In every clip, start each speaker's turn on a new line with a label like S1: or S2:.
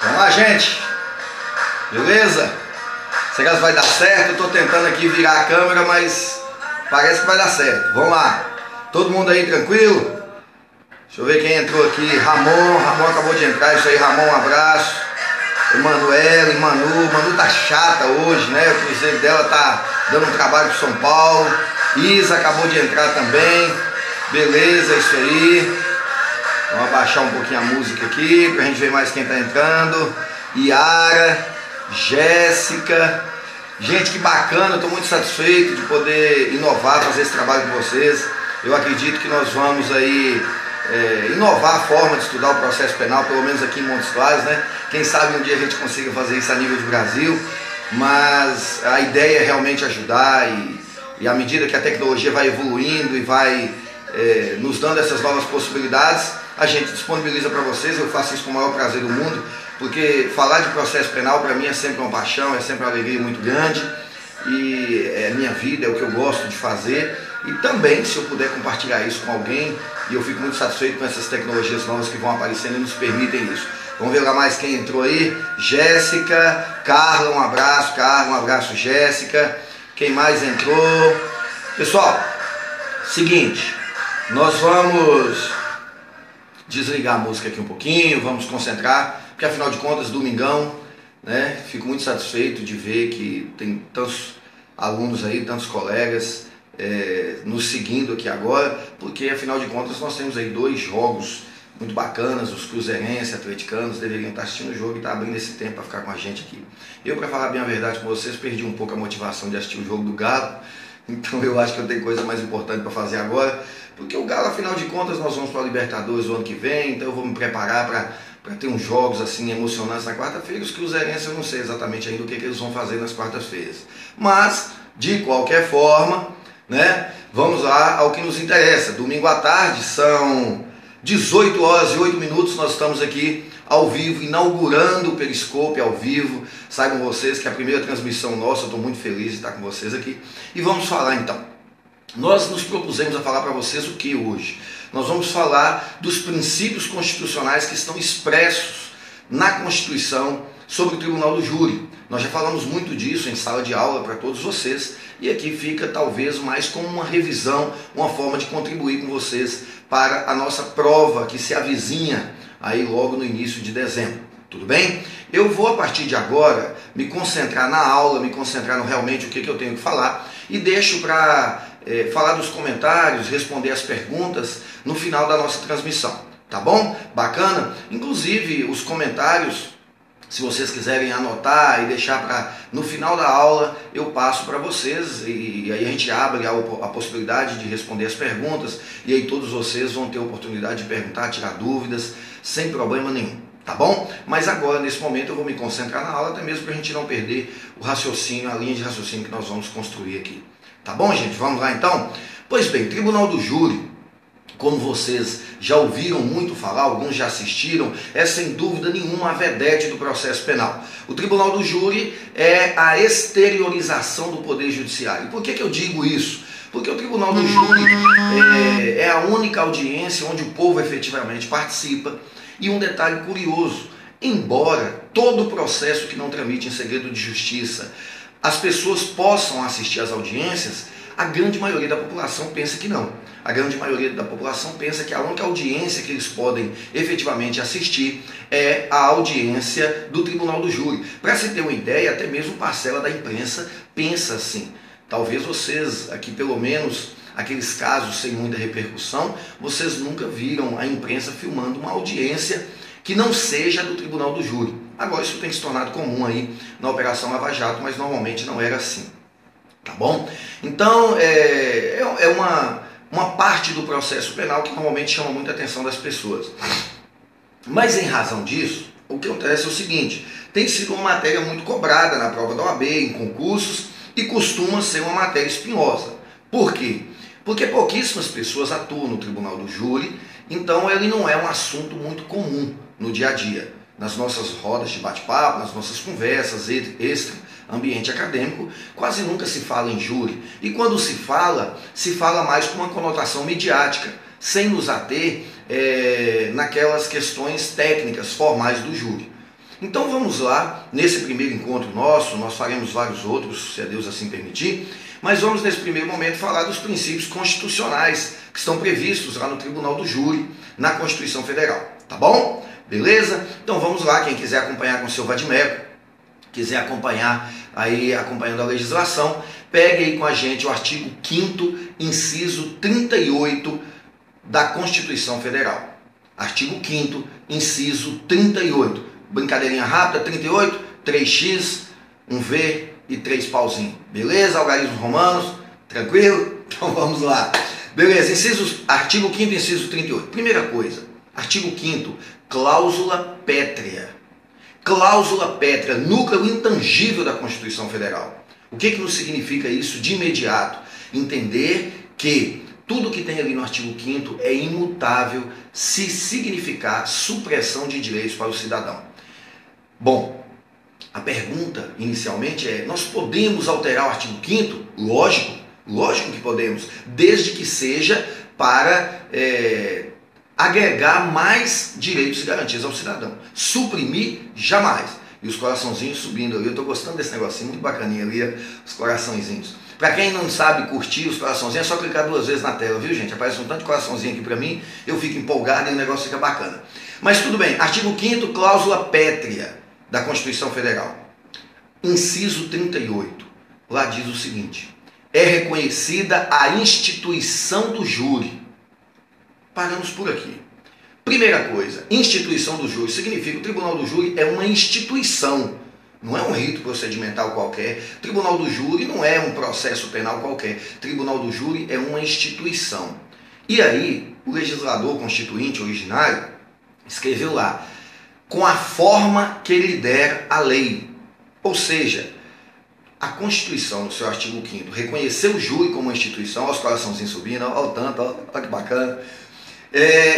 S1: Vamos lá, gente. Beleza? Será que vai dar certo? Eu tô tentando aqui virar a câmera, mas parece que vai dar certo. Vamos lá. Todo mundo aí tranquilo? Deixa eu ver quem entrou aqui. Ramon acabou de entrar. Isso aí, Ramon, um abraço. Emanuele, Manu tá chata hoje, né? O cruzeiro dela tá dando um trabalho pro São Paulo. Isa acabou de entrar também. Beleza, isso aí. Vamos abaixar um pouquinho a música aqui pra gente ver mais quem tá entrando. Yara, Jéssica. Gente, que bacana, eu tô muito satisfeito de poder inovar, fazer esse trabalho com vocês. Eu acredito que nós vamos aí inovar a forma de estudar o processo penal, pelo menos aqui em Montes Claros, né? Quem sabe um dia a gente consiga fazer isso a nível de Brasil, mas a ideia é realmente ajudar e à medida que a tecnologia vai evoluindo e vai nos dando essas novas possibilidades, a gente disponibiliza para vocês. Eu faço isso com o maior prazer do mundo, porque falar de processo penal para mim é sempre uma paixão, é sempre uma alegria muito grande e é minha vida, é o que eu gosto de fazer. E também, se eu puder compartilhar isso com alguém, e eu fico muito satisfeito com essas tecnologias novas que vão aparecendo e nos permitem isso. Vamos ver lá mais quem entrou aí. Jéssica, Carla, um abraço Jéssica. Quem mais entrou? Pessoal, seguinte, nós vamos desligar a música aqui um pouquinho, vamos concentrar, porque afinal de contas, domingão, né? Fico muito satisfeito de ver que tem tantos alunos aí, tantos colegas nos seguindo aqui agora, porque afinal de contas nós temos aí 2 jogos muito bacanas. Os cruzeirenses, atleticanos deveriam estar assistindo o jogo e estar abrindo esse tempo para ficar com a gente aqui. Eu, para falar bem a verdade com vocês, perdi um pouco a motivação de assistir o jogo do Galo, então eu acho que eu tenho coisa mais importante para fazer agora, porque o Galo, afinal de contas, nós vamos para a Libertadores o ano que vem, então eu vou me preparar para ter uns jogos assim emocionantes na quarta-feira. Os cruzeirenses eu não sei exatamente ainda o que eles vão fazer nas quartas-feiras, mas de qualquer forma, né, vamos lá ao que nos interessa. Domingo à tarde, são 18 horas e 8 minutos, nós estamos aqui ao vivo, inaugurando o Periscope ao vivo. Saibam vocês que é a primeira transmissão nossa, eu estou muito feliz de estar com vocês aqui. E vamos falar então. Nós nos propusemos a falar para vocês o que hoje? Nós vamos falar dos princípios constitucionais que estão expressos na Constituição sobre o Tribunal do Júri. Nós já falamos muito disso em sala de aula para todos vocês, e aqui fica talvez mais como uma revisão, uma forma de contribuir com vocês para a nossa prova que se avizinha aí logo no início de dezembro. Tudo bem? Eu vou, a partir de agora, me concentrar na aula, me concentrar no realmente o que eu tenho que falar, e deixo para falar dos comentários, responder as perguntas no final da nossa transmissão. Tá bom? Bacana? Inclusive, os comentários, se vocês quiserem anotar e deixar para no final da aula, eu passo para vocês, e aí a gente abre a possibilidade de responder as perguntas, e aí todos vocês vão ter a oportunidade de perguntar, tirar dúvidas, sem problema nenhum. Tá bom? Mas agora, nesse momento, eu vou me concentrar na aula, até mesmo para a gente não perder o raciocínio, a linha de raciocínio que nós vamos construir aqui. Tá bom, gente? Vamos lá então? Pois bem, Tribunal do Júri, como vocês já ouviram muito falar, alguns já assistiram, é sem dúvida nenhuma a vedete do processo penal. O Tribunal do Júri é a exteriorização do Poder Judiciário. Por que eu digo isso? Porque o Tribunal do Júri é a única audiência onde o povo efetivamente participa. E um detalhe curioso, embora todo processo que não tramite em segredo de justiça as pessoas possam assistir às audiências, a grande maioria da população pensa que não. A grande maioria da população pensa que a única audiência que eles podem efetivamente assistir é a audiência do Tribunal do Júri. Para se ter uma ideia, até mesmo parcela da imprensa pensa assim. Talvez vocês, aqui pelo menos, aqueles casos sem muita repercussão, vocês nunca viram a imprensa filmando uma audiência que não seja do Tribunal do Júri. Agora isso tem se tornado comum aí na Operação Lava Jato, mas normalmente não era assim. Tá bom? Então, é uma parte do processo penal que normalmente chama muita atenção das pessoas. Mas em razão disso, o que acontece é o seguinte: tem sido uma matéria muito cobrada na prova da OAB, em concursos, e costuma ser uma matéria espinhosa. Por quê? Porque pouquíssimas pessoas atuam no Tribunal do Júri, então ele não é um assunto muito comum no dia a dia. nas nossas rodas de bate-papo, nas nossas conversas extra ambiente acadêmico, quase nunca se fala em júri. E quando se fala mais com uma conotação midiática, sem nos ater naquelas questões técnicas, formais do júri. Então vamos lá, nesse primeiro encontro nosso, nós faremos vários outros, se a Deus assim permitir, mas vamos nesse primeiro momento falar dos princípios constitucionais que estão previstos lá no Tribunal do Júri, na Constituição Federal, tá bom? Beleza? Então vamos lá, quem quiser acompanhar com o seu vadimeco, quiser acompanhar aí, acompanhando a legislação, pegue aí com a gente o artigo 5º, inciso 38 da Constituição Federal. Artigo 5º, inciso 38. Brincadeirinha rápida, 38, 3x, 1v e 3 pauzinho. Beleza? Algarismos romanos, tranquilo? Então vamos lá. Beleza, artigo 5º, inciso 38. Primeira coisa, artigo 5º, cláusula pétrea. Cláusula pétrea, núcleo intangível da Constituição Federal. O que nos significa isso de imediato? Entender que tudo que tem ali no artigo 5º é imutável se significar supressão de direitos para o cidadão. Bom, a pergunta inicialmente é, nós podemos alterar o artigo 5º? Lógico que podemos, desde que seja para agregar mais direitos e garantias ao cidadão. Suprimir, jamais. E os coraçãozinhos subindo ali, eu estou gostando desse negocinho, muito bacaninha ali, os coraçõezinhos. Para quem não sabe curtir os coraçãozinhos, é só clicar 2 vezes na tela, viu gente? Aparece um tanto de coraçãozinho aqui para mim, eu fico empolgado e o negócio fica bacana. Mas tudo bem, artigo 5º, cláusula pétrea da Constituição Federal. Inciso 38, lá diz o seguinte: é reconhecida a instituição do júri. Paramos por aqui. Primeira coisa, instituição do júri significa que o Tribunal do Júri é uma instituição, não é um rito procedimental qualquer. Tribunal do Júri não é um processo penal qualquer. Tribunal do Júri é uma instituição. E aí, o legislador constituinte originário escreveu lá, com a forma que lhe der a lei. Ou seja, a Constituição, no seu artigo 5º, reconheceu o júri como uma instituição, olha os coraçãozinhos subindo, olha o tanto, olha que bacana.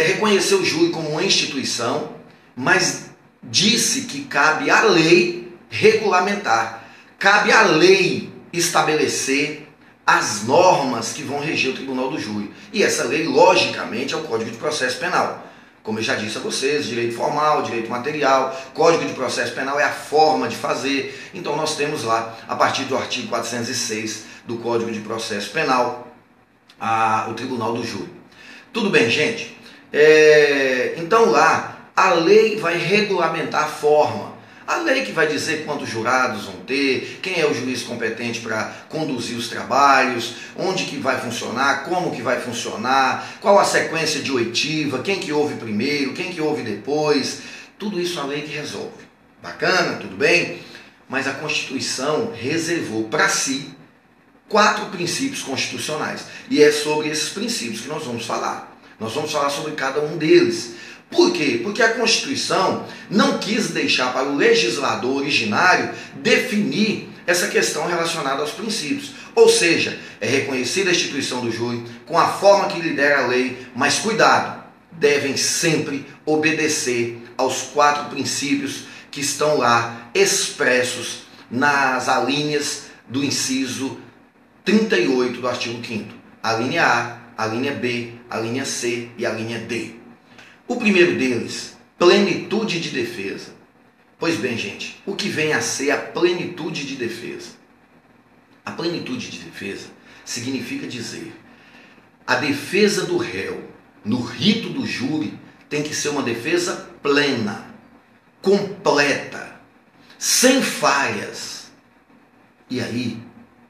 S1: Reconheceu o júri como uma instituição, mas disse que cabe à lei regulamentar, cabe à lei estabelecer as normas que vão reger o Tribunal do Júri. E essa lei, logicamente, é o Código de Processo Penal. Como eu já disse a vocês, direito formal, direito material, Código de Processo Penal é a forma de fazer. Então nós temos lá, a partir do artigo 406 do Código de Processo Penal, o Tribunal do Júri. Tudo bem, gente? Então lá, a lei vai regulamentar a forma. A lei que vai dizer quantos jurados vão ter, quem é o juiz competente para conduzir os trabalhos, onde que vai funcionar, como que vai funcionar, qual a sequência de oitiva, quem que ouve primeiro, quem que ouve depois. Tudo isso a lei que resolve. Bacana, tudo bem? Mas a Constituição reservou para si 4 princípios constitucionais. E é sobre esses princípios que nós vamos falar. Nós vamos falar sobre cada um deles. Por quê? Porque a Constituição não quis deixar para o legislador originário definir essa questão relacionada aos princípios. Ou seja, é reconhecida a instituição do júri com a forma que lhe der a lei, mas cuidado, devem sempre obedecer aos 4 princípios que estão lá expressos nas alíneas do inciso 38 do artigo 5º. A linha A, a linha B, a linha C e a linha D. O primeiro deles, plenitude de defesa. Pois bem, gente, o que vem a ser a plenitude de defesa? A plenitude de defesa significa dizer, a defesa do réu no rito do júri tem que ser uma defesa plena, completa, sem falhas. E aí,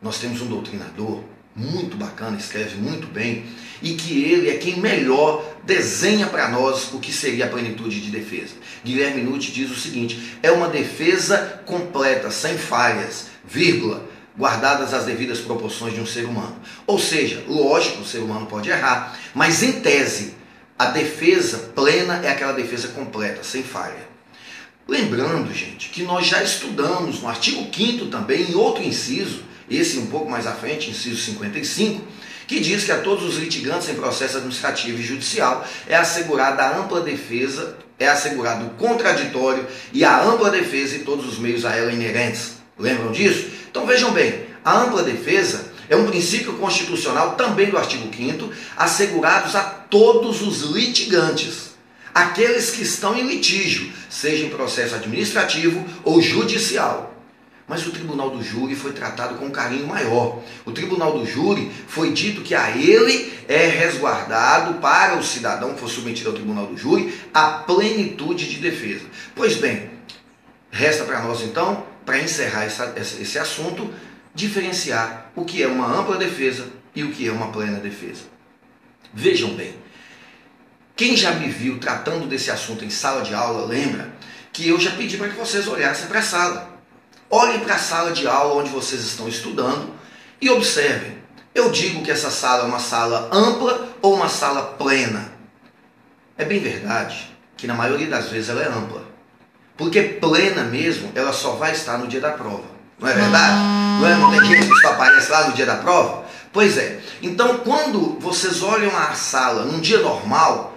S1: nós temos um doutrinador muito bacana, escreve muito bem, e que ele é quem melhor desenha para nós o que seria a plenitude de defesa. Guilherme Nutt diz o seguinte, é uma defesa completa, sem falhas, vírgula, guardadas as devidas proporções de um ser humano. Ou seja, lógico, o ser humano pode errar, mas em tese, a defesa plena é aquela defesa completa, sem falha. Lembrando, gente, que nós já estudamos no artigo 5º também, em outro inciso, esse um pouco mais à frente, inciso 55, que diz que a todos os litigantes em processo administrativo e judicial é assegurada a ampla defesa, é assegurado o contraditório e a ampla defesa e todos os meios a ela inerentes. Lembram disso? Então vejam bem, a ampla defesa é um princípio constitucional também do artigo 5º, assegurados a todos os litigantes, aqueles que estão em litígio, seja em processo administrativo ou judicial. Mas o tribunal do júri foi tratado com um carinho maior. O tribunal do júri foi dito que a ele é resguardado para o cidadão que for submetido ao tribunal do júri a plenitude de defesa. Pois bem, resta para nós então, para encerrar esse assunto, diferenciar o que é uma ampla defesa e o que é uma plena defesa. Vejam bem, quem já me viu tratando desse assunto em sala de aula lembra que eu já pedi para que vocês olhassem para a sala. Olhem para a sala de aula onde vocês estão estudando e observem. Eu digo que essa sala é uma sala ampla ou uma sala plena? É bem verdade que na maioria das vezes ela é ampla. Porque plena mesmo, ela só vai estar no dia da prova. Não é verdade? Não tem gente que só aparece lá no dia da prova? Pois é. Então, quando vocês olham a sala num dia normal,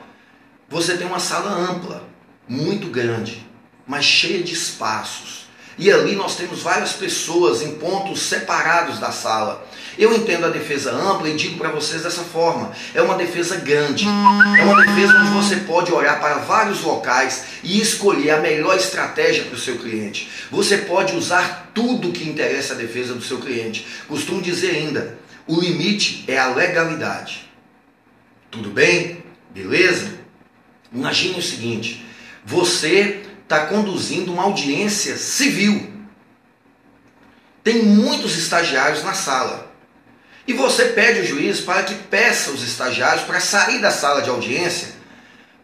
S1: você tem uma sala ampla, muito grande, mas cheia de espaços. E ali nós temos várias pessoas em pontos separados da sala. Eu entendo a defesa ampla e digo para vocês dessa forma. É uma defesa grande. É uma defesa onde você pode olhar para vários locais e escolher a melhor estratégia para o seu cliente. Você pode usar tudo que interessa à defesa do seu cliente. Costumo dizer ainda, o limite é a legalidade. Tudo bem? Beleza? Imagine o seguinte, você está conduzindo uma audiência civil. Tem muitos estagiários na sala. E você pede ao juiz para que peça os estagiários para sair da sala de audiência,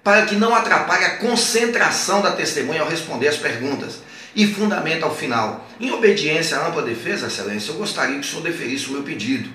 S1: para que não atrapalhe a concentração da testemunha ao responder as perguntas. E fundamenta ao final, em obediência à ampla defesa, excelência, eu gostaria que o senhor deferisse o meu pedido.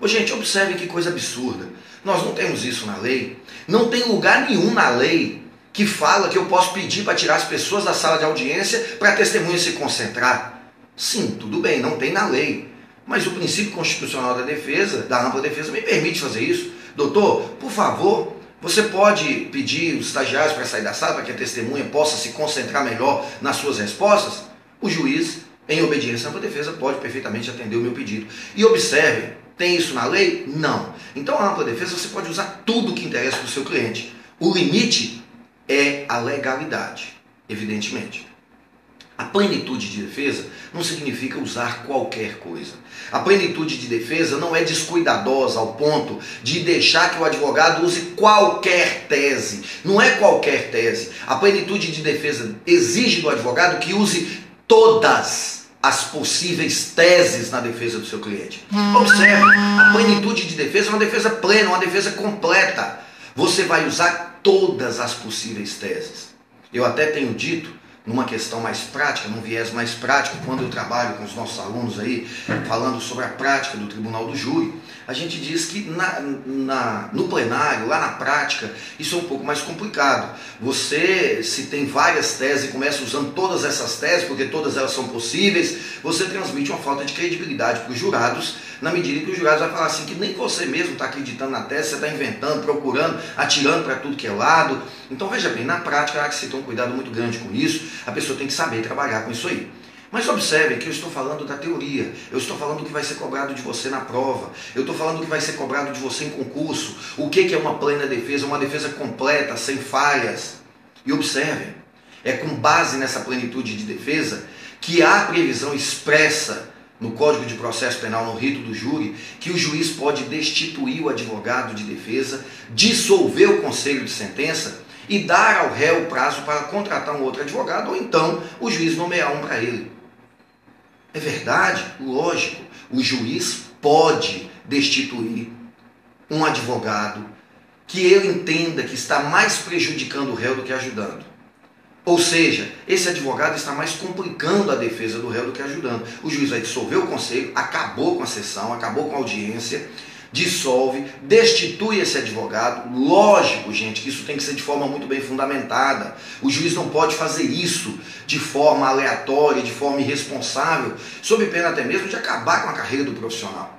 S1: Ô, gente, observe que coisa absurda. Nós não temos isso na lei. Não tem lugar nenhum na lei que fala que eu posso pedir para tirar as pessoas da sala de audiência para a testemunha se concentrar. Sim, tudo bem, não tem na lei. Mas o princípio constitucional da defesa, da ampla defesa, me permite fazer isso. Doutor, por favor, você pode pedir os estagiários para sair da sala para que a testemunha possa se concentrar melhor nas suas respostas? O juiz, em obediência à ampla defesa, pode perfeitamente atender o meu pedido. E observe, tem isso na lei? Não. Então a ampla defesa você pode usar tudo que interessa para o seu cliente. O limite é a legalidade, evidentemente. A plenitude de defesa não significa usar qualquer coisa. A plenitude de defesa não é descuidadosa ao ponto de deixar que o advogado use qualquer tese. Não é qualquer tese. A plenitude de defesa exige do advogado que use todas as possíveis teses na defesa do seu cliente. Observe, a plenitude de defesa é uma defesa plena, uma defesa completa. Você vai usar todas as possíveis teses. Eu até tenho dito, numa questão mais prática, num viés mais prático, quando eu trabalho com os nossos alunos aí, falando sobre a prática do tribunal do júri, a gente diz que no plenário, lá na prática, isso é um pouco mais complicado. Você, se tem várias teses e começa usando todas essas teses, porque todas elas são possíveis, você transmite uma falta de credibilidade para os jurados, na medida que os jurados vão falar assim, que nem você mesmo está acreditando na tese, você está inventando, procurando, atirando para tudo que é lado. Então veja bem, na prática há que se ter um cuidado muito grande com isso, a pessoa tem que saber trabalhar com isso aí. Mas observe que eu estou falando da teoria, eu estou falando do que vai ser cobrado de você na prova, eu estou falando do que vai ser cobrado de você em concurso, o que é uma plena defesa, uma defesa completa, sem falhas. E observe, é com base nessa plenitude de defesa que há previsão expressa no Código de Processo Penal, no rito do júri, que o juiz pode destituir o advogado de defesa, dissolver o conselho de sentença e dar ao réu o prazo para contratar um outro advogado, ou então o juiz nomear um para ele. É verdade? Lógico, o juiz pode destituir um advogado que ele entenda que está mais prejudicando o réu do que ajudando. Ou seja, esse advogado está mais complicando a defesa do réu do que ajudando. O juiz vai dissolver o conselho, acabou com a sessão, acabou com a audiência, dissolve, destitui esse advogado. Lógico, gente, que isso tem que ser de forma muito bem fundamentada. O juiz não pode fazer isso de forma aleatória, de forma irresponsável, sob pena até mesmo de acabar com a carreira do profissional.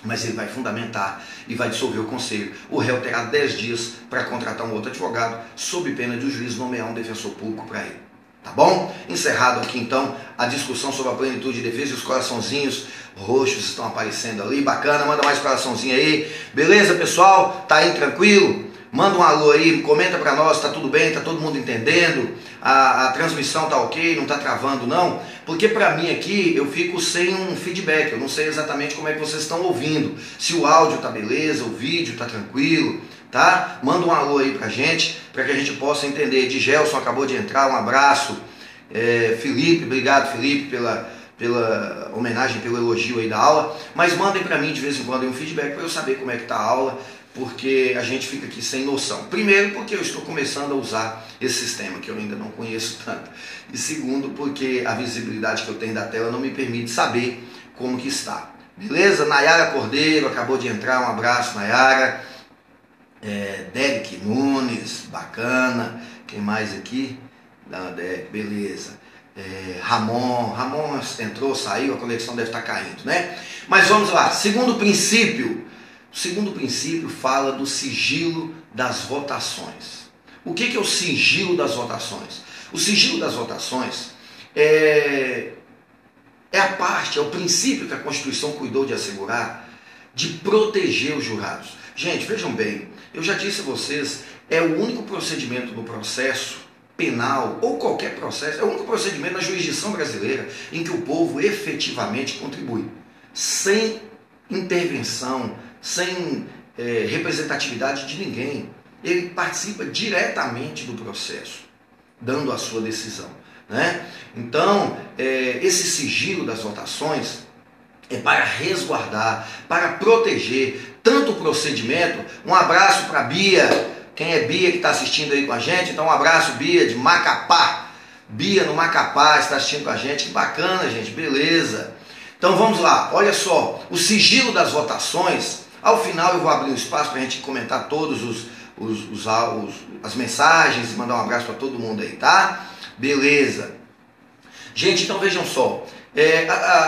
S1: mas ele vai fundamentar e vai dissolver o conselho. O réu terá 10 dias para contratar um outro advogado, sob pena de o juiz nomear um defensor público para ele. Tá bom? Encerrado aqui então a discussão sobre a plenitude de defesa, e os coraçãozinhos roxos estão aparecendo ali, bacana, manda mais coraçãozinho aí. Beleza, pessoal? Tá aí tranquilo? Manda um alô aí, comenta pra nós, tá tudo bem, tá todo mundo entendendo, a transmissão tá ok, não tá travando não, porque pra mim aqui eu fico sem um feedback, eu não sei exatamente como é que vocês estão ouvindo, se o áudio tá beleza, o vídeo tá tranquilo, tá? Manda um alô aí pra gente, pra que a gente possa entender. De Gelson acabou de entrar, um abraço. Felipe, obrigado Felipe pela homenagem, pelo elogio aí da aula, mas mandem pra mim de vez em quando um feedback pra eu saber como é que tá a aula, porque a gente fica aqui sem noção. Primeiro, porque eu estou começando a usar esse sistema, que eu ainda não conheço tanto. E segundo, porque a visibilidade que eu tenho da tela não me permite saber como que está. Beleza? Nayara Cordeiro acabou de entrar, um abraço, Nayara. Derek Nunes, bacana. Quem mais aqui? Beleza. Ramon entrou, saiu, a conexão deve estar caindo, né? Mas vamos lá, segundo princípio. O segundo princípio fala do sigilo das votações. O que é o sigilo das votações? O sigilo das votações é o princípio que a Constituição cuidou de assegurar, de proteger os jurados. Gente, vejam bem, eu já disse a vocês, é o único procedimento no processo penal, ou qualquer processo, é o único procedimento na jurisdição brasileira em que o povo efetivamente contribui, sem intervenção, sem representatividade de ninguém. Ele participa diretamente do processo, dando a sua decisão, né? Então, esse sigilo das votações é para resguardar, para proteger tanto o procedimento. Um abraço para Bia, quem é Bia que está assistindo aí com a gente? Então um abraço, Bia, de Macapá. Bia no Macapá está assistindo com a gente, que bacana, gente, beleza. Então vamos lá, olha só, o sigilo das votações, ao final eu vou abrir um espaço para a gente comentar todos as mensagens e mandar um abraço para todo mundo aí, tá? Beleza. Gente, então vejam só,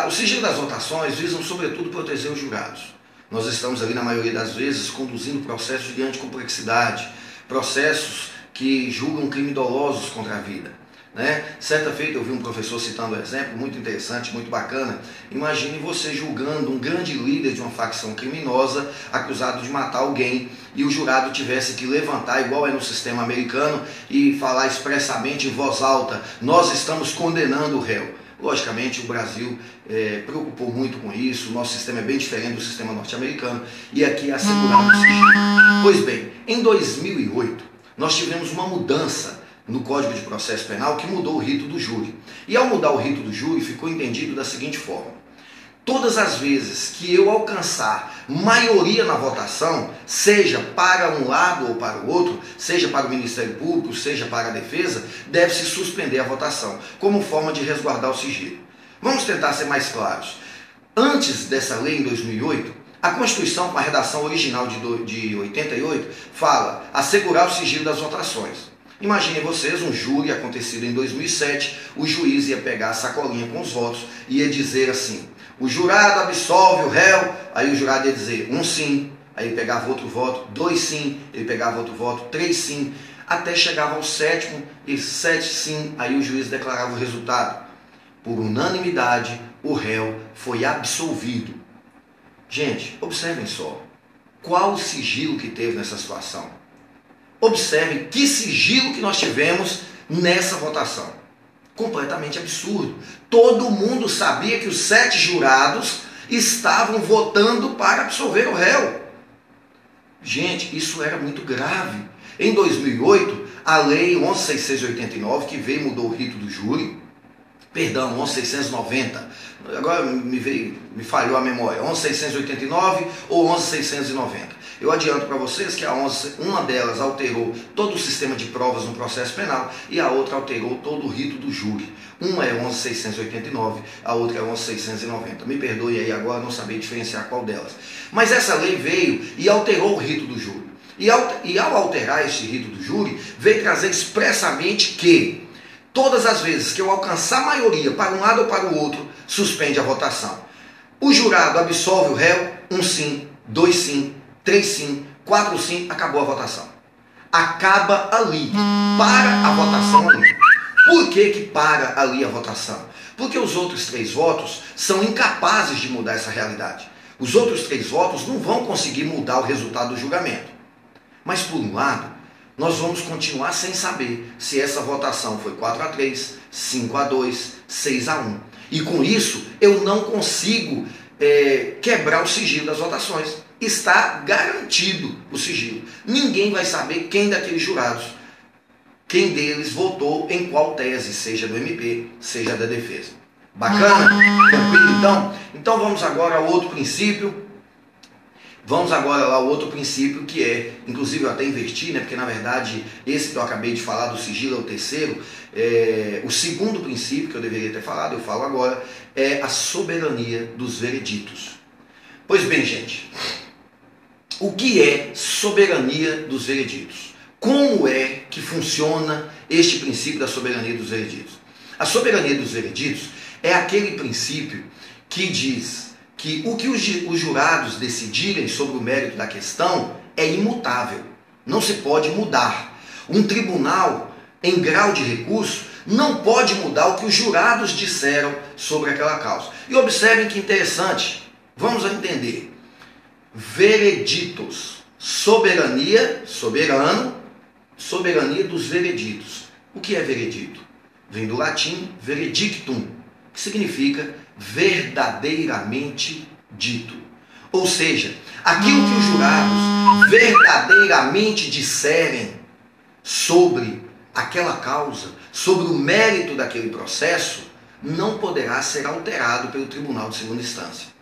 S1: o sigilo das votações visam sobretudo proteger os jurados. Nós estamos ali na maioria das vezes conduzindo processos de grande complexidade, processos que julgam crimes dolosos contra a vida, né? Certa feita eu vi um professor citando um exemplo muito interessante, muito bacana. Imagine você julgando um grande líder de uma facção criminosa acusado de matar alguém e o jurado tivesse que levantar, igual é no sistema americano, e falar expressamente em voz alta: nós estamos condenando o réu. Logicamente o Brasil preocupou muito com isso, o nosso sistema é bem diferente do sistema norte-americano e aqui é assegurado o sigilo. Pois bem, em 2008 nós tivemos uma mudança no Código de Processo Penal que mudou o rito do júri. E ao mudar o rito do júri ficou entendido da seguinte forma: todas as vezes que eu alcançar maioria na votação, seja para um lado ou para o outro, seja para o Ministério Público, seja para a defesa, deve-se suspender a votação, como forma de resguardar o sigilo. Vamos tentar ser mais claros. Antes dessa lei, em 2008, a Constituição, com a redação original de 88, fala assegurar o sigilo das votações. Imaginem vocês um júri acontecido em 2007, o juiz ia pegar a sacolinha com os votos e ia dizer assim: o jurado absolve o réu. Aí o jurado ia dizer 1 sim, aí ele pegava outro voto, 2 sim, ele pegava outro voto, 3 sim, até chegava ao 7º e 7 sim, aí o juiz declarava o resultado. Por unanimidade, o réu foi absolvido. Gente, observem só, qual o sigilo que teve nessa situação? Observem que sigilo que nós tivemos nessa votação. Completamente absurdo. Todo mundo sabia que os 7 jurados estavam votando para absolver o réu. Gente, isso era muito grave. Em 2008, a lei 11.689, que veio e mudou o rito do júri, perdão, 11.690, agora me falhou a memória, 11.689 ou 11.690. Eu adianto para vocês que uma delas alterou todo o sistema de provas no processo penal e a outra alterou todo o rito do júri. Uma é 11.689, a outra é 11.690. Me perdoe aí agora, não sabia diferenciar qual delas. Mas essa lei veio e alterou o rito do júri. E ao alterar esse rito do júri, veio trazer expressamente que todas as vezes que eu alcançar maioria para um lado ou para o outro, suspende a votação. O jurado absolve o réu, Um sim, dois sim, três sim, quatro sim, acabou a votação. Acaba ali, para a votação ali. Por que para ali a votação? Porque os outros 3 votos são incapazes de mudar essa realidade. Os outros 3 votos não vão conseguir mudar o resultado do julgamento. Mas por um lado, nós vamos continuar sem saber se essa votação foi 4-3, 5-2, 6-1. E com isso, eu não consigo quebrar o sigilo das votações. Está garantido o sigilo. Ninguém vai saber quem daqueles jurados, quem deles votou em qual tese, seja do MP, seja da defesa. Bacana? Tranquilo então? Então vamos agora ao outro princípio. Vamos agora lá ao outro princípio que é, inclusive eu até inverti, né? Porque na verdade esse que eu acabei de falar do sigilo é o terceiro. O segundo princípio que eu deveria ter falado, eu falo agora, é a soberania dos vereditos. Pois bem, gente, o que é soberania dos vereditos? Como é que funciona este princípio da soberania dos vereditos? A soberania dos vereditos é aquele princípio que diz que o que os jurados decidirem sobre o mérito da questão é imutável, não se pode mudar. Um tribunal em grau de recurso não pode mudar o que os jurados disseram sobre aquela causa. E observem que interessante, vamos entender. Vereditos, soberania, soberano, soberania dos vereditos. O que é veredito? Vem do latim veredictum, que significa verdadeiramente dito. Ou seja, aquilo que os jurados verdadeiramente disserem sobre aquela causa, sobre o mérito daquele processo, não poderá ser alterado pelo tribunal de segunda instância.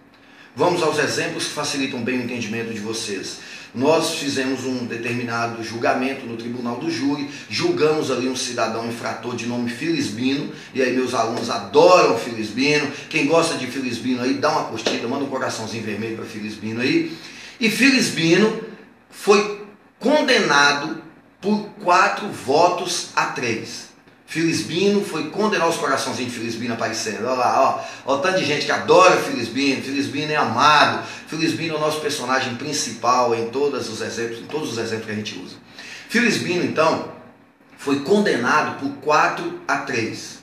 S1: Vamos aos exemplos que facilitam bem o entendimento de vocês. Nós fizemos um determinado julgamento no tribunal do júri, julgamos ali um cidadão infrator de nome Filisbino, e aí meus alunos adoram Filisbino. Quem gosta de Filisbino aí, dá uma curtida, manda um coraçãozinho vermelho para Filisbino aí. E Filisbino foi condenado por 4-3. Filisbino foi condenado, os coraçãozinhos de Filisbino aparecendo. Olha lá, ó, tanto de gente que adora Filisbino. Filisbino é amado. Filisbino é o nosso personagem principal em todos os exemplos que a gente usa. Filisbino, então, foi condenado por 4-3.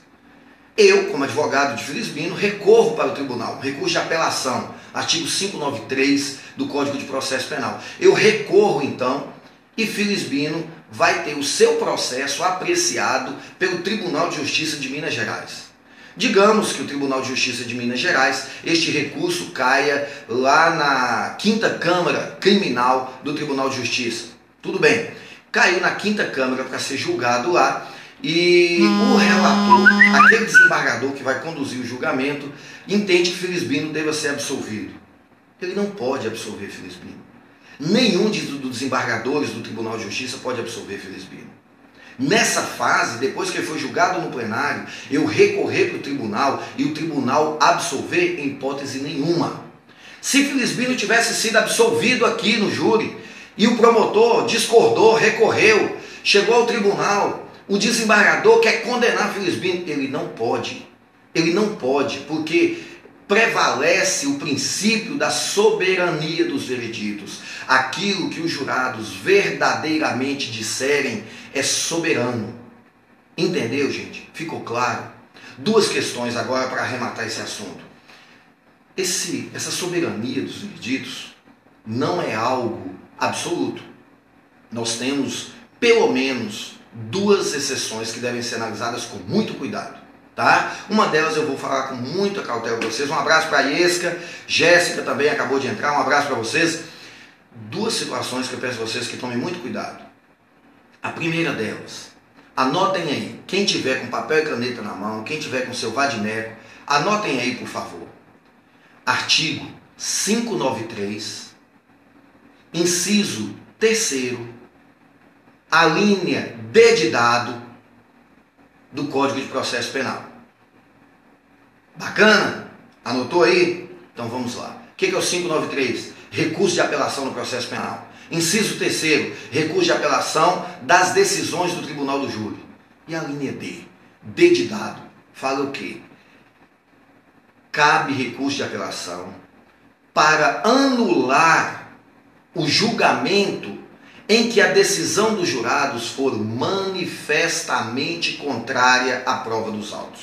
S1: Eu, como advogado de Filisbino, recorro para o tribunal, um recurso de apelação, artigo 593 do Código de Processo Penal. Eu recorro, então, e Filisbino vai ter o seu processo apreciado pelo Tribunal de Justiça de Minas Gerais. Digamos que o Tribunal de Justiça de Minas Gerais, este recurso caia lá na 5ª Câmara Criminal do Tribunal de Justiça. Tudo bem, caiu na 5ª Câmara para ser julgado lá e o relator, aquele desembargador que vai conduzir o julgamento, entende que Filisbino deva ser absolvido. Ele não pode absolver Filisbino. Nenhum dos desembargadores do Tribunal de Justiça pode absolver Filisbino. Nessa fase, depois que ele foi julgado no plenário, eu recorrer para o tribunal e o tribunal absolver em hipótese nenhuma. Se Filisbino tivesse sido absolvido aqui no júri e o promotor discordou, recorreu, chegou ao tribunal, o desembargador quer condenar Filisbino, ele não pode. Ele não pode, porque prevalece o princípio da soberania dos vereditos. Aquilo que os jurados verdadeiramente disserem é soberano. Entendeu, gente? Ficou claro? 2 questões agora para arrematar esse assunto. Essa soberania dos vereditos não é algo absoluto. Nós temos pelo menos 2 exceções que devem ser analisadas com muito cuidado. Tá? Uma delas eu vou falar com muita cautela para vocês. Um abraço para a Iesca, Jéssica também acabou de entrar, um abraço para vocês. 2 situações que eu peço a vocês que tomem muito cuidado. A primeira delas, anotem aí, quem tiver com papel e caneta na mão, quem tiver com seu vadimeco, anotem aí por favor. Artigo 593, inciso 3º, a linha D de dado do Código de Processo Penal. Bacana? Anotou aí? Então vamos lá. O que é o 593? Recurso de apelação no processo penal. Inciso 3º, recurso de apelação das decisões do Tribunal do Júri. E a linha D? D de dado. Fala o quê? Cabe recurso de apelação para anular o julgamento em que a decisão dos jurados for manifestamente contrária à prova dos autos.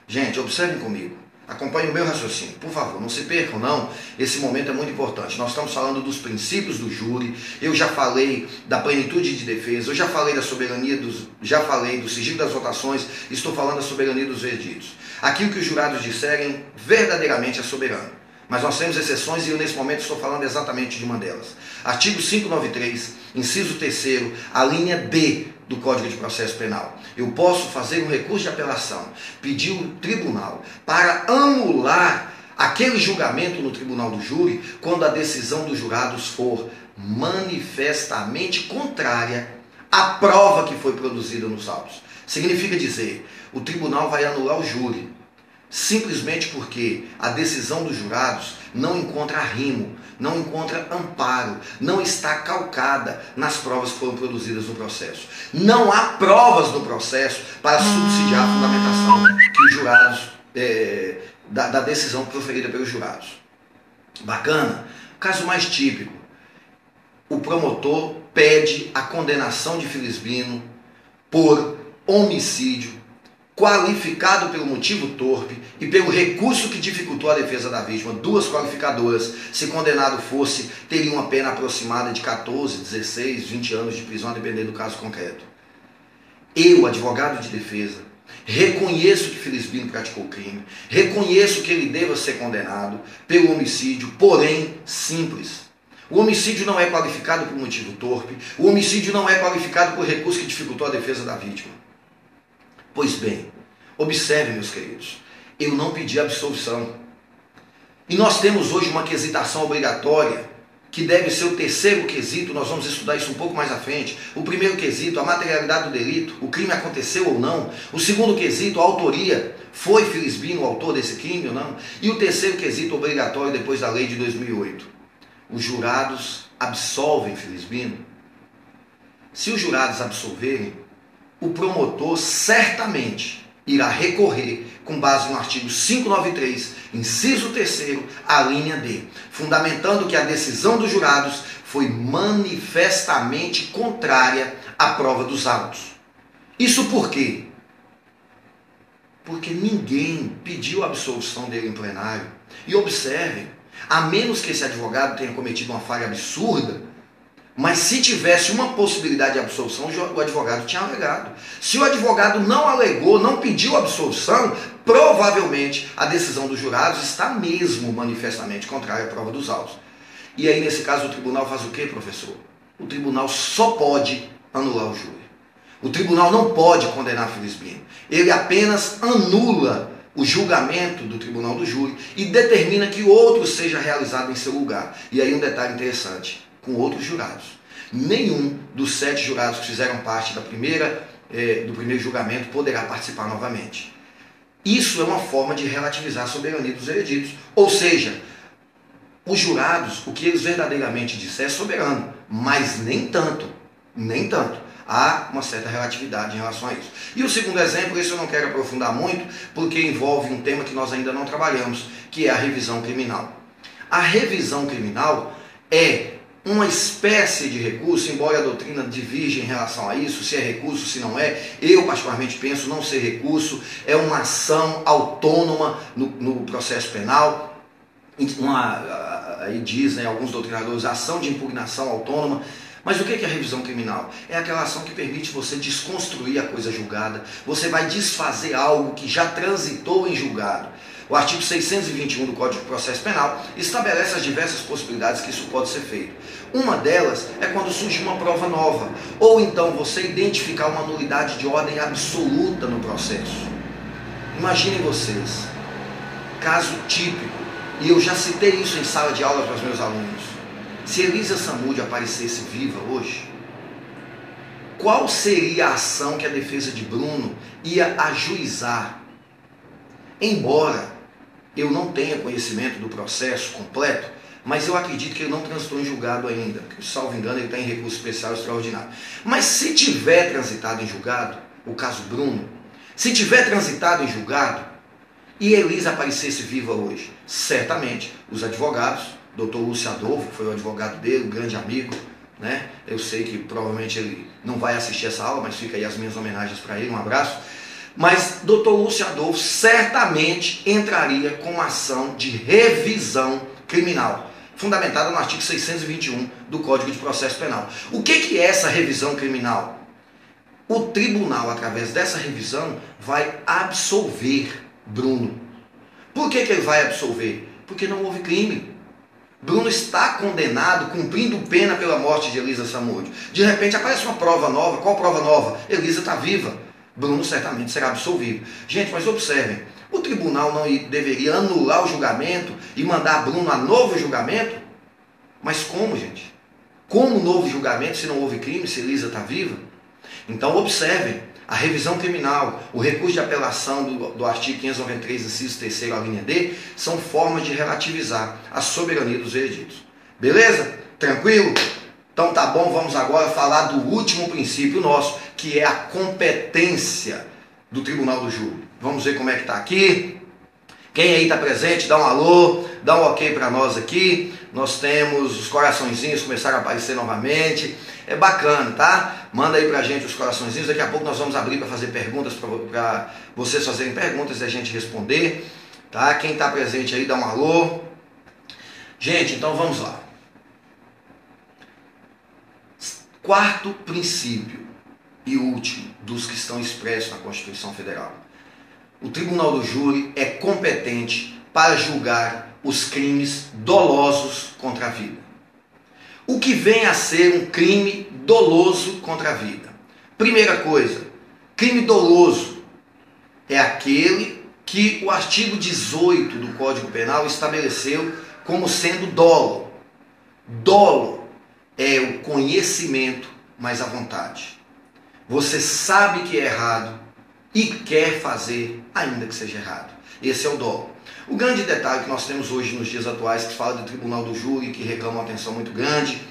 S1: Gente, observem comigo. Acompanhe o meu raciocínio, por favor, não se percam não, esse momento é muito importante. Nós estamos falando dos princípios do júri, eu já falei da plenitude de defesa, eu já falei da soberania já falei do sigilo das votações, estou falando da soberania dos verditos. Aquilo que os jurados disserem verdadeiramente é soberano, mas nós temos exceções e eu nesse momento estou falando exatamente de uma delas. Artigo 593, inciso 3º, a linha D do Código de Processo Penal. Eu posso fazer um recurso de apelação, pedir o tribunal para anular aquele julgamento no tribunal do júri quando a decisão dos jurados for manifestamente contrária à prova que foi produzida nos autos. Significa dizer, o tribunal vai anular o júri simplesmente porque a decisão dos jurados não encontra arrimo, não encontra amparo, não está calcada nas provas que foram produzidas no processo. Não há provas no processo para subsidiar a fundamentação que os jurados, da decisão proferida pelos jurados. Bacana? Caso mais típico, o promotor pede a condenação de Filisbino por homicídio qualificado pelo motivo torpe e pelo recurso que dificultou a defesa da vítima, duas qualificadoras. Se condenado fosse, teria uma pena aproximada de 14, 16, 20 anos de prisão, a depender do caso concreto. Eu, advogado de defesa, reconheço que Filisbino praticou crime, reconheço que ele deva ser condenado pelo homicídio, porém simples. O homicídio não é qualificado por motivo torpe, o homicídio não é qualificado por recurso que dificultou a defesa da vítima. Pois bem, observe, meus queridos, eu não pedi absolvição. E nós temos hoje uma quesitação obrigatória, que deve ser o terceiro quesito, nós vamos estudar isso um pouco mais à frente. O primeiro quesito, a materialidade do delito, o crime aconteceu ou não. O segundo quesito, a autoria, foi Filisbino o autor desse crime ou não. E o terceiro quesito obrigatório depois da lei de 2008. Os jurados absolvem Filisbino. Se os jurados absolverem, o promotor certamente irá recorrer com base no artigo 593, inciso 3º, a linha D, fundamentando que a decisão dos jurados foi manifestamente contrária à prova dos autos. Isso por quê? Porque ninguém pediu a absolvição dele em plenário. E observem, a menos que esse advogado tenha cometido uma falha absurda, mas se tivesse uma possibilidade de absolvição, o advogado tinha alegado. Se o advogado não alegou, não pediu absolvição, provavelmente a decisão dos jurados está mesmo manifestamente contrária à prova dos autos. E aí, nesse caso, o tribunal faz o quê, professor? O tribunal só pode anular o júri. O tribunal não pode condenar Filisbino. Ele apenas anula o julgamento do tribunal do júri e determina que outro seja realizado em seu lugar. E aí um detalhe interessante, com outros jurados. Nenhum dos 7 jurados que fizeram parte do primeiro julgamento poderá participar novamente. Isso é uma forma de relativizar a soberania dos hereditos. Ou seja, os jurados, o que eles verdadeiramente disserem é soberano, mas nem tanto, nem tanto. Há uma certa relatividade em relação a isso. E o segundo exemplo, esse eu não quero aprofundar muito, porque envolve um tema que nós ainda não trabalhamos, que é a revisão criminal. A revisão criminal é uma espécie de recurso, embora a doutrina divirja em relação a isso, se é recurso, se não é. Eu particularmente penso não ser recurso, é uma ação autônoma no processo penal. Aí dizem alguns doutrinadores, ação de impugnação autônoma. Mas o que é a revisão criminal? É aquela ação que permite você desconstruir a coisa julgada. Você vai desfazer algo que já transitou em julgado. O artigo 621 do Código de Processo Penal estabelece as diversas possibilidades que isso pode ser feito. Uma delas é quando surge uma prova nova, ou então você identificar uma nulidade de ordem absoluta no processo. Imaginem vocês, caso típico, e eu já citei isso em sala de aula para os meus alunos. Se Elisa Samúdio aparecesse viva hoje, qual seria a ação que a defesa de Bruno ia ajuizar? Embora eu não tenha conhecimento do processo completo, mas eu acredito que ele não transitou em julgado ainda, porque, salvo engano, ele está em recurso especial extraordinário. Mas se tiver transitado em julgado, o caso Bruno, se tiver transitado em julgado, e Elisa aparecesse viva hoje? Certamente os advogados, Dr. Lúcio Adolfo, que foi o advogado dele, um grande amigo, né? Eu sei que provavelmente ele não vai assistir essa aula, mas fica aí as minhas homenagens para ele, um abraço. Mas Dr. Lúcio Adolfo certamente entraria com uma ação de revisão criminal, fundamentada no artigo 621 do Código de Processo Penal. O que é essa revisão criminal? O tribunal, através dessa revisão, vai absolver Bruno. Por que ele vai absolver? Porque não houve crime. Bruno está condenado, cumprindo pena pela morte de Elisa Samúdio. De repente aparece uma prova nova. Qual prova nova? Elisa está viva. Bruno certamente será absolvido. Gente, mas observem, o tribunal não deveria anular o julgamento e mandar Bruno a novo julgamento? Mas como, gente? Como novo julgamento se não houve crime, se Elisa está viva? Então observem, a revisão criminal, o recurso de apelação do artigo 593, inciso 3º, a linha D, são formas de relativizar a soberania dos vereditos. Beleza? Tranquilo? Então tá bom, vamos agora falar do último princípio nosso, que é a competência do Tribunal do Júri. Vamos ver como é que está aqui. Quem aí está presente, dá um alô, dá um ok para nós aqui. Nós temos os coraçõezinhos começaram a aparecer novamente. É bacana, tá? Manda aí pra gente os coraçõezinhos. Daqui a pouco nós vamos abrir para fazer perguntas, para vocês fazerem perguntas e a gente responder, tá? Quem está presente aí, dá um alô. Gente, então vamos lá. Quarto princípio e último dos que estão expressos na Constituição Federal. O Tribunal do Júri é competente para julgar os crimes dolosos contra a vida. O que vem a ser um crime doloso contra a vida? Primeira coisa, crime doloso é aquele que o artigo 18 do Código Penal estabeleceu como sendo dolo. Dolo é o conhecimento mais à vontade. Você sabe que é errado e quer fazer ainda que seja errado. Esse é o dolo. O grande detalhe que nós temos hoje nos dias atuais, que fala do Tribunal do Júri, que reclama uma atenção muito grande,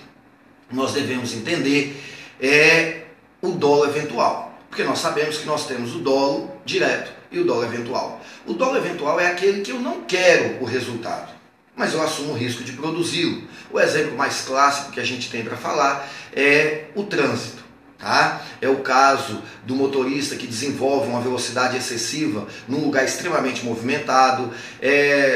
S1: nós devemos entender, é o dolo eventual. Porque nós sabemos que nós temos o dolo direto e o dolo eventual. O dolo eventual é aquele que eu não quero o resultado, mas eu assumo o risco de produzi-lo. O exemplo mais clássico que a gente tem para falar é o trânsito. Tá? É o caso do motorista que desenvolve uma velocidade excessiva num lugar extremamente movimentado,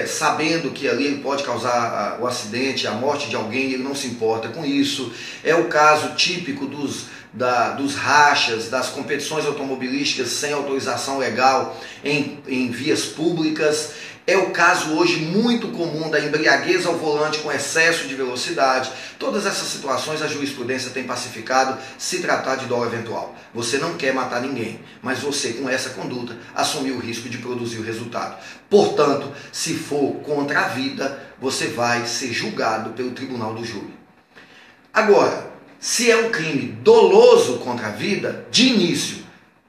S1: sabendo que ali ele pode causar o acidente, a morte de alguém, ele não se importa com isso. É o caso típico dos rachas, das competições automobilísticas sem autorização legal em vias públicas. É o caso hoje muito comum da embriaguez ao volante com excesso de velocidade. Todas essas situações a jurisprudência tem pacificado se tratar de dolo eventual. Você não quer matar ninguém, mas você com essa conduta assumiu o risco de produzir o resultado. Portanto, se for contra a vida, você vai ser julgado pelo Tribunal do Júri. Agora, se é um crime doloso contra a vida, de início,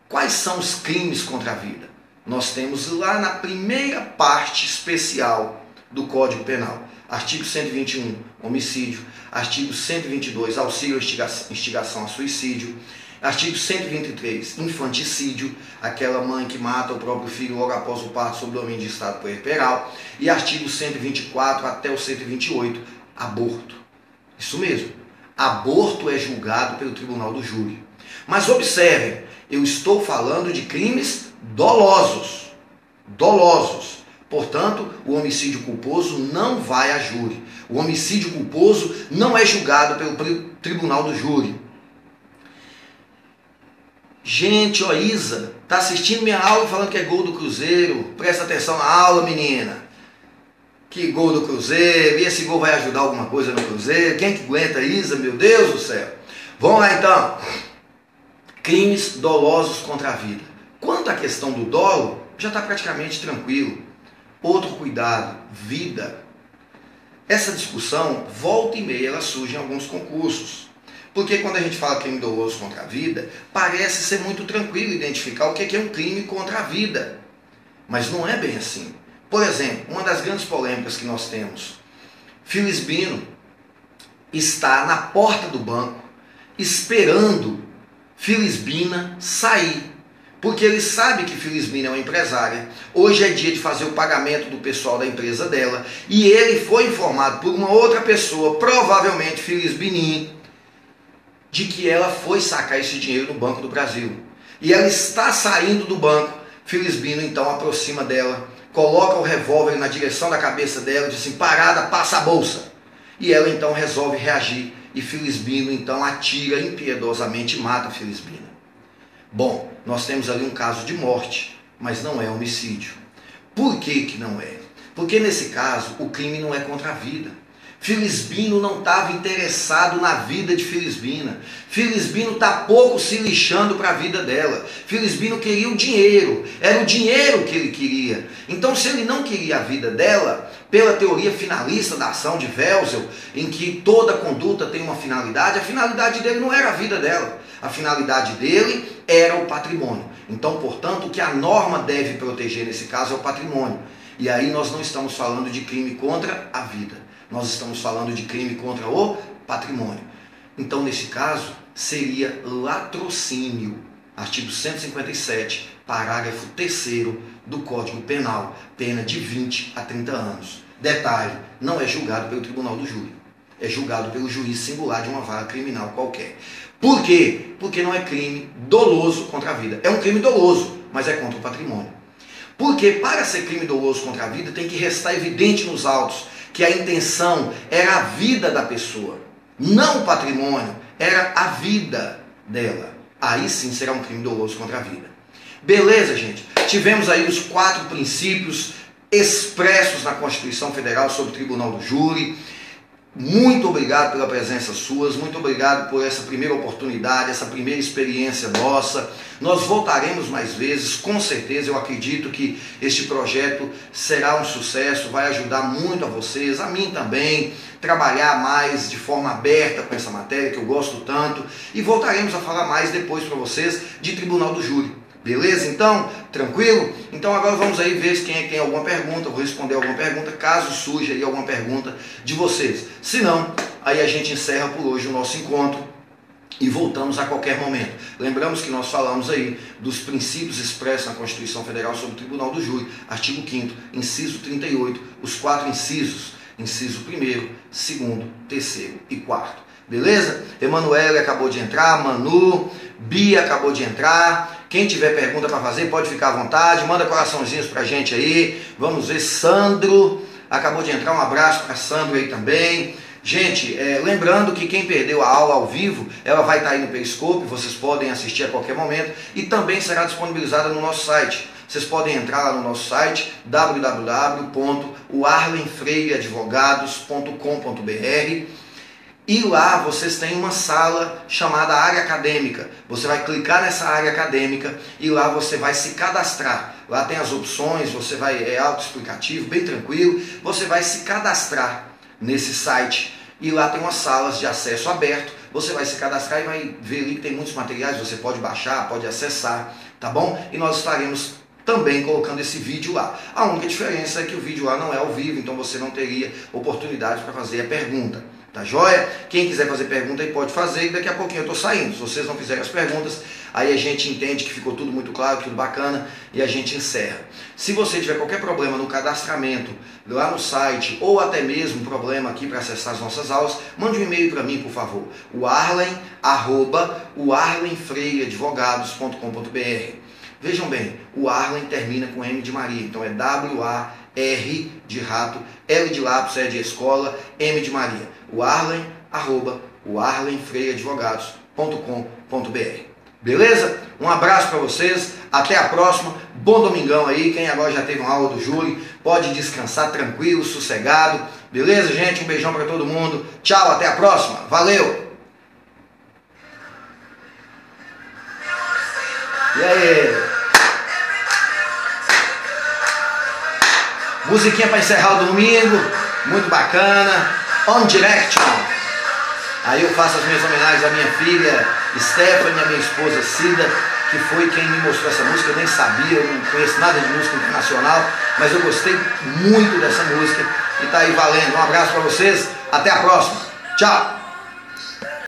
S1: quais são os crimes contra a vida? Nós temos lá na primeira parte especial do Código Penal, artigo 121, homicídio, artigo 122, auxílio à instigação a suicídio, artigo 123, infanticídio, aquela mãe que mata o próprio filho logo após o parto sob domínio de estado puerperal, e artigo 124 até o 128, aborto. Isso mesmo, aborto é julgado pelo Tribunal do Júri. Mas observem, eu estou falando de crimes dolosos. Dolosos. Portanto, o homicídio culposo não vai a júri. O homicídio culposo não é julgado pelo Tribunal do Júri. Gente, ó, Isa, tá assistindo minha aula falando que é gol do Cruzeiro. Presta atenção na aula, menina. Que gol do Cruzeiro. E esse gol vai ajudar alguma coisa no Cruzeiro? Quem que aguenta, Isa? Meu Deus do céu. Vamos lá, então. Crimes dolosos contra a vida. Quanto à questão do dolo, já está praticamente tranquilo. Outro cuidado, vida. Essa discussão, volta e meia, ela surge em alguns concursos. Porque quando a gente fala crime doloso contra a vida, parece ser muito tranquilo identificar o que é um crime contra a vida. Mas não é bem assim. Por exemplo, uma das grandes polêmicas que nós temos, Filisbino está na porta do banco esperando Filisbina sair, Porque ele sabe que Filisbina é uma empresária. Hoje é dia de fazer o pagamento do pessoal da empresa dela. E ele foi informado por uma outra pessoa, provavelmente Filisbininho, de que ela foi sacar esse dinheiro no Banco do Brasil. E ela está saindo do banco. Filisbino então aproxima dela, coloca o revólver na direção da cabeça dela e diz assim: parada, passa a bolsa. E ela então resolve reagir. E Filisbino então atira impiedosamente e mata Filisbina. Bom, nós temos ali um caso de morte, mas não é homicídio. Por que que não é? Porque nesse caso o crime não é contra a vida. Filisbino não estava interessado na vida de Filisbina. Filisbino está pouco se lixando para a vida dela. Filisbino queria o dinheiro. Era o dinheiro que ele queria. Então, se ele não queria a vida dela, pela teoria finalista da ação de Welzel, em que toda conduta tem uma finalidade, a finalidade dele não era a vida dela. A finalidade dele era o patrimônio. Então, portanto, o que a norma deve proteger nesse caso é o patrimônio. E aí nós não estamos falando de crime contra a vida. Nós estamos falando de crime contra o patrimônio. Então, nesse caso, seria latrocínio. Artigo 157, parágrafo 3º do Código Penal. Pena de 20 a 30 anos. Detalhe, não é julgado pelo tribunal do júri. É julgado pelo juiz singular de uma vara criminal qualquer. Por quê? Porque não é crime doloso contra a vida. É um crime doloso, mas é contra o patrimônio. Porque para ser crime doloso contra a vida tem que restar evidente nos autos que a intenção era a vida da pessoa, não o patrimônio, era a vida dela. Aí sim será um crime doloso contra a vida. Beleza, gente? Tivemos aí os 4 princípios expressos na Constituição Federal sobre o Tribunal do Júri. Muito obrigado pela presença sua, muito obrigado por essa primeira oportunidade, essa primeira experiência nossa. Nós voltaremos mais vezes, com certeza. Eu acredito que este projeto será um sucesso, vai ajudar muito a vocês, a mim também, trabalhar mais de forma aberta com essa matéria que eu gosto tanto, e voltaremos a falar mais depois para vocês de Tribunal do Júri. Beleza? Então, tranquilo? Então agora vamos aí ver se quem é que tem alguma pergunta. Eu vou responder alguma pergunta, caso surja aí alguma pergunta de vocês. Se não, aí a gente encerra por hoje o nosso encontro e voltamos a qualquer momento. Lembramos que nós falamos aí dos princípios expressos na Constituição Federal sobre o Tribunal do Júri, artigo 5º, inciso 38, os 4 incisos, inciso 1º, 2º, 3º e 4º. Beleza? Emanuele acabou de entrar, Manu, Bia acabou de entrar. Quem tiver pergunta para fazer pode ficar à vontade, manda coraçãozinhos pra gente aí. Vamos ver, Sandro acabou de entrar, um abraço para Sandro aí também. Gente, lembrando que quem perdeu a aula ao vivo, ela vai estar aí no Periscope, vocês podem assistir a qualquer momento e também será disponibilizada no nosso site. Vocês podem entrar lá no nosso site www.oarlenfreiadvogados.com.br e lá vocês têm uma sala chamada área acadêmica. Você vai clicar nessa área acadêmica e lá você vai se cadastrar. Lá tem as opções, você vai, é autoexplicativo, bem tranquilo. Você vai se cadastrar nesse site e lá tem umas salas de acesso aberto. Você vai se cadastrar e vai ver ali que tem muitos materiais, você pode baixar, pode acessar, tá bom? E nós estaremos também colocando esse vídeo lá. A única diferença é que o vídeo lá não é ao vivo, então você não teria oportunidade para fazer a pergunta. Tá joia? Quem quiser fazer pergunta aí pode fazer e daqui a pouquinho eu tô saindo. Se vocês não fizerem as perguntas, aí a gente entende que ficou tudo muito claro, tudo bacana e a gente encerra. Se você tiver qualquer problema no cadastramento lá no site ou até mesmo problema aqui para acessar as nossas aulas, mande um e-mail para mim, por favor. O arlen@oarlenfreiadvogados.com.br. Vejam bem, o Arlen termina com M de Maria, então é W-A-R de rato, L de lápis, E de escola, M de Maria. O Arlen@oarlenfreiadvogados.com.br. Beleza? Um abraço para vocês, até a próxima, bom domingão aí, quem agora já teve uma aula do júri, pode descansar tranquilo, sossegado, beleza, gente? Um beijão para todo mundo, tchau, até a próxima, valeu! E aí? Musiquinha para encerrar o domingo, muito bacana, On Direction. Aí eu faço as minhas homenagens à minha filha Stephanie, à minha esposa Cida, que foi quem me mostrou essa música. Eu nem sabia, eu não conheço nada de música internacional, mas eu gostei muito dessa música e tá aí valendo. Um abraço para vocês, até a próxima, tchau!